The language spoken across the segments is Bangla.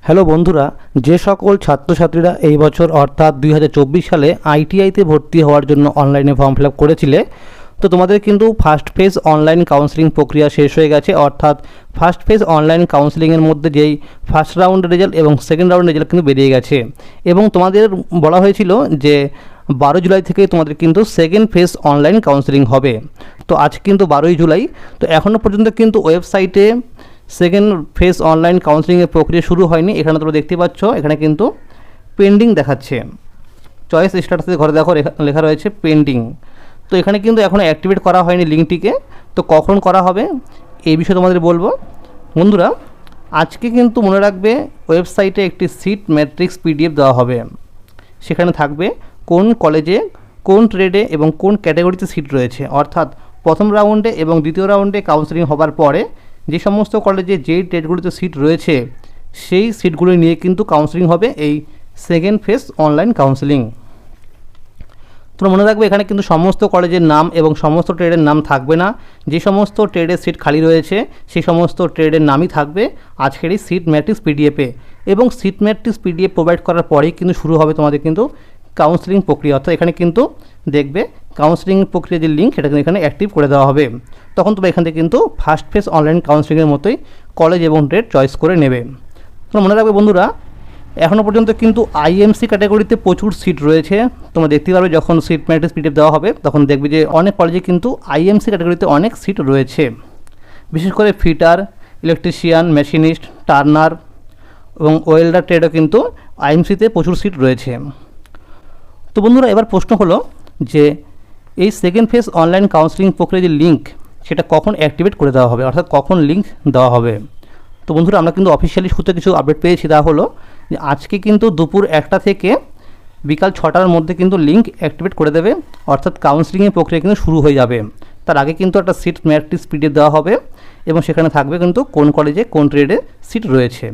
হ্যালো বন্ধুরা, যে সকল ছাত্রছাত্রীরা এই বছর অর্থাৎ 2024 সালে আইটিআইতে ভর্তি হওয়ার জন্য অনলাইনে ফর্ম ফিল আপ করেছিলে, তো তোমাদের কিন্তু ফার্স্ট ফেজ অনলাইন কাউন্সেলিং প্রক্রিয়া শেষ হয়ে গেছে। অর্থাৎ ফার্স্ট ফেজ অনলাইন কাউন্সেলিংয়ের মধ্যে যেই ফার্স্ট রাউন্ডের রেজাল্ট এবং সেকেন্ড রাউন্ডের রেজাল্ট কিন্তু বেরিয়ে গেছে এবং তোমাদের বলা হয়েছিল যে 12 জুলাই থেকে তোমাদের কিন্তু সেকেন্ড ফেজ অনলাইন কাউন্সেলিং হবে। তো আজ কিন্তু 12ই জুলাই, তো এখনও পর্যন্ত কিন্তু ওয়েবসাইটে সেকেন্ড ফেজ অনলাইন কাউন্সেলিংয়ের প্রক্রিয়া শুরু হয়নি। এখানে তোমরা দেখতে পাচ্ছ, এখানে কিন্তু পেন্ডিং দেখাচ্ছে। চয়েস স্ট্যাটাসে ঘরে দেখো লেখা রয়েছে পেন্ডিং। তো এখানে কিন্তু এখনও অ্যাক্টিভেট করা হয়নি লিঙ্কটিকে। তো কখন করা হবে এই বিষয়ে তোমাদের বলবো। বন্ধুরা, আজকে কিন্তু মনে রাখবে ওয়েবসাইটে একটি সিট ম্যাট্রিক্স পিডিএফ দেওয়া হবে। সেখানে থাকবে কোন কলেজে, কোন ট্রেডে এবং কোন ক্যাটাগরিতে সিট রয়েছে। অর্থাৎ প্রথম রাউন্ডে এবং দ্বিতীয় রাউন্ডে কাউন্সেলিং হবার পরে যে সমস্ত কলেজে যেই ট্রেডগুলিতে সিট রয়েছে সেই সিটগুলি নিয়ে কিন্তু কাউন্সেলিং হবে এই সেকেন্ড ফেজ অনলাইন কাউন্সেলিং। তোমরা মনে রাখবে এখানে কিন্তু সমস্ত কলেজের নাম এবং সমস্ত ট্রেডের নাম থাকবে না। যে সমস্ত ট্রেডের সিট খালি রয়েছে সেই সমস্ত ট্রেডের নামই থাকবে আজকের এই সিট ম্যাট্রিক্স পিডিএফে। এবং সিট ম্যাট্রিক্স পিডিএফ প্রোভাইড করার পরেই কিন্তু শুরু হবে তোমাদের কিন্তু কাউন্সেলিং প্রক্রিয়া। অর্থাৎ এখানে কিন্তু দেখবে কাউন্সেলিং প্রক্রিয়া যে লিঙ্ক সেটা কিন্তু এখানে অ্যাক্টিভ করে দেওয়া হবে। তখন তোমরা এখান থেকে কিন্তু ফার্স্ট ফেজ অনলাইন কাউন্সেলিংয়ের মতোই কলেজ এবং ট্রেড চয়েস করে নেবে। তোমরা মনে রাখবে বন্ধুরা, এখনও পর্যন্ত কিন্তু আইএমসি ক্যাটাগরিতে প্রচুর সিট রয়েছে। তোমরা দেখতে পারবে যখন সিট ম্যাট্রিক্স পিডিএফ দেওয়া হবে তখন দেখবে যে অনেক কলেজে কিন্তু আইএমসি ক্যাটাগরিতে অনেক সিট রয়েছে। বিশেষ করে ফিটার, ইলেকট্রিশিয়ান, মেশিনিস্ট, টার্নার এবং ওয়েল্ডার ট্রেডও কিন্তু আইএমসিতে প্রচুর সিট রয়েছে। তো বন্ধুরা, এবার প্রশ্ন হলো যে এই সেকেন্ড ফেজ অনলাইন কাউন্সেলিং প্রক্রিয়ার যে লিঙ্ক সেটা কখন অ্যাক্টিভেট করে দেওয়া হবে, অর্থাৎ কখন লিঙ্ক দেওয়া হবে। তো বন্ধুরা, আমরা কিন্তু অফিসিয়ালি সূত্রে কিছু আপডেট পেয়েছি। তা হলো যে আজকে কিন্তু দুপুর 1টা থেকে বিকাল 6টার মধ্যে কিন্তু লিঙ্ক অ্যাক্টিভেট করে দেবে। অর্থাৎ কাউন্সেলিংয়ের প্রক্রিয়া কিন্তু শুরু হয়ে যাবে। তার আগে কিন্তু একটা সিট ম্যাট্রিক্স পিডিএফ দেওয়া হবে এবং সেখানে থাকবে কিন্তু কোন কলেজে কোন ট্রেডে সিট রয়েছে।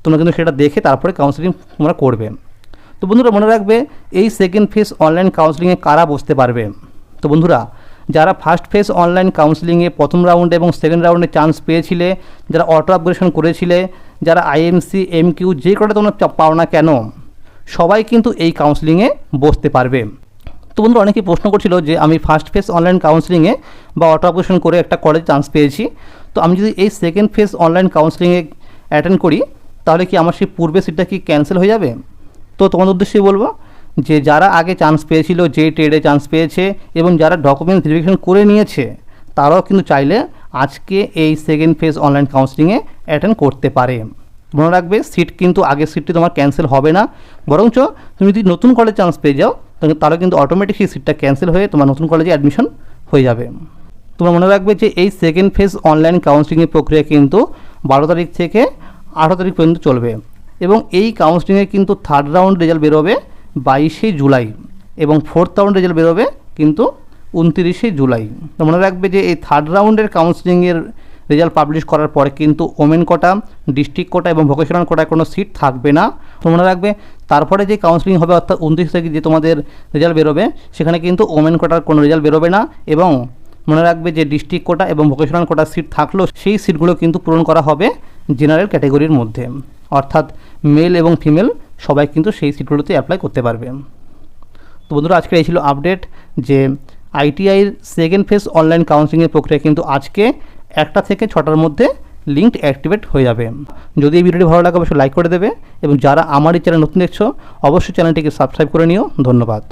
তোমরা কিন্তু সেটা দেখে তারপরে কাউন্সেলিং তোমরা করবে। তো বন্ধুরা, মনে রাখবে এই সেকেন্ড ফেজ অনলাইন কাউন্সেলিংয়ে কারা বসতে পারবে। তো বন্ধুরা, যারা ফার্স্ট ফেজ অনলাইন কাউন্সেলিংয়ে প্রথম রাউন্ডে এবং সেকেন্ড রাউন্ডে চান্স পেয়েছিলে, যারা অটো আপগ্রেডেশন করেছিলে, যারা আইএমসি, এমকিউ যে কটা তোমরা পাও না কেন, সবাই কিন্তু এই কাউন্সেলিংয়ে বসতে পারবে। তো বন্ধুরা, অনেকেই প্রশ্ন করছিল যে আমি ফার্স্ট ফেজ অনলাইন কাউন্সেলিংয়ে বা অটো আপগ্রেডেশন করে একটা কলেজে চান্স পেয়েছি, তো আমি যদি এই সেকেন্ড ফেজ অনলাইন কাউন্সেলিংয়ে অ্যাটেন্ড করি তাহলে কি আমার সেই পূর্বে সিটটা কি ক্যান্সেল হয়ে যাবে? তো তোমাদের উদ্দেশ্যে বলবো যে যারা আগে চান্স পেয়েছিল, যে ট্রেডে চান্স পেয়েছে এবং যারা ডকুমেন্টস ভেরিফিকেশন করে নিয়েছে তারাও কিন্তু চাইলে আজকে এই সেকেন্ড ফেজ অনলাইন কাউন্সেলিংয়ে অ্যাটেন্ড করতে পারে। মনে রাখবে সিট কিন্তু আগের সিটটি তোমার ক্যান্সেল হবে না, বরঞ্চ তুমি যদি নতুন কলেজে চান্স পেয়ে যাও তাহলে কিন্তু অটোমেটিক সেই সিটটা ক্যান্সেল হয়ে তোমার নতুন কলেজে অ্যাডমিশন হয়ে যাবে। তোমরা মনে রাখবে যে এই সেকেন্ড ফেজ অনলাইন কাউন্সেলিংয়ের প্রক্রিয়া কিন্তু 12 তারিখ থেকে 18 তারিখ পর্যন্ত চলবে এবং এই কাউন্সেলিংয়ে কিন্তু থার্ড রাউন্ড রেজাল্ট বেরোবে 22শে জুলাই এবং ফোর্থ রাউন্ড রেজাল্ট বেরোবে কিন্তু 29শে জুলাই। তো মনে রাখবে যে এই থার্ড রাউন্ডের কাউন্সেলিংয়ের রেজাল্ট পাবলিশ করার পরে কিন্তু ওমেন কোটা, ডিস্ট্রিক্ট কোটা এবং ভোকেশনাল কোটায় কোনো সিট থাকবে না। তো মনে রাখবে তারপরে যে কাউন্সেলিং হবে অর্থাৎ 29 তারিখে যে তোমাদের রেজাল্ট বেরোবে সেখানে কিন্তু ওমেন কোটার কোনো রেজাল্ট বেরোবে না এবং মনে রাখবে যে ডিস্ট্রিক্ট কোটা এবং ভোকেশনাল কোটার সিট থাকলেও সেই সিটগুলো কিন্তু পূরণ করা হবে জেনারেল ক্যাটাগরির মধ্যে। অর্থাৎ মেল এবং ফিমেল সবাই কিন্তু সেই সিটগুলোতে অ্যাপ্লাই করতে পারবে। তো বন্ধুরা, আজকে এই ছিল আপডেট যে আইটিআইয়ের সেকেন্ড ফেজ অনলাইন কাউন্সেলিংয়ের প্রক্রিয়া কিন্তু আজকে 1টা থেকে 6টার মধ্যে লিঙ্ক অ্যাক্টিভেট হয়ে যাবে। যদি এই ভিডিওটি ভালো লাগে অবশ্যই লাইক করে দেবে এবং যারা আমার এই চ্যানেল নতুন দেখছো অবশ্যই চ্যানেলটিকে সাবস্ক্রাইব করে নিও। ধন্যবাদ।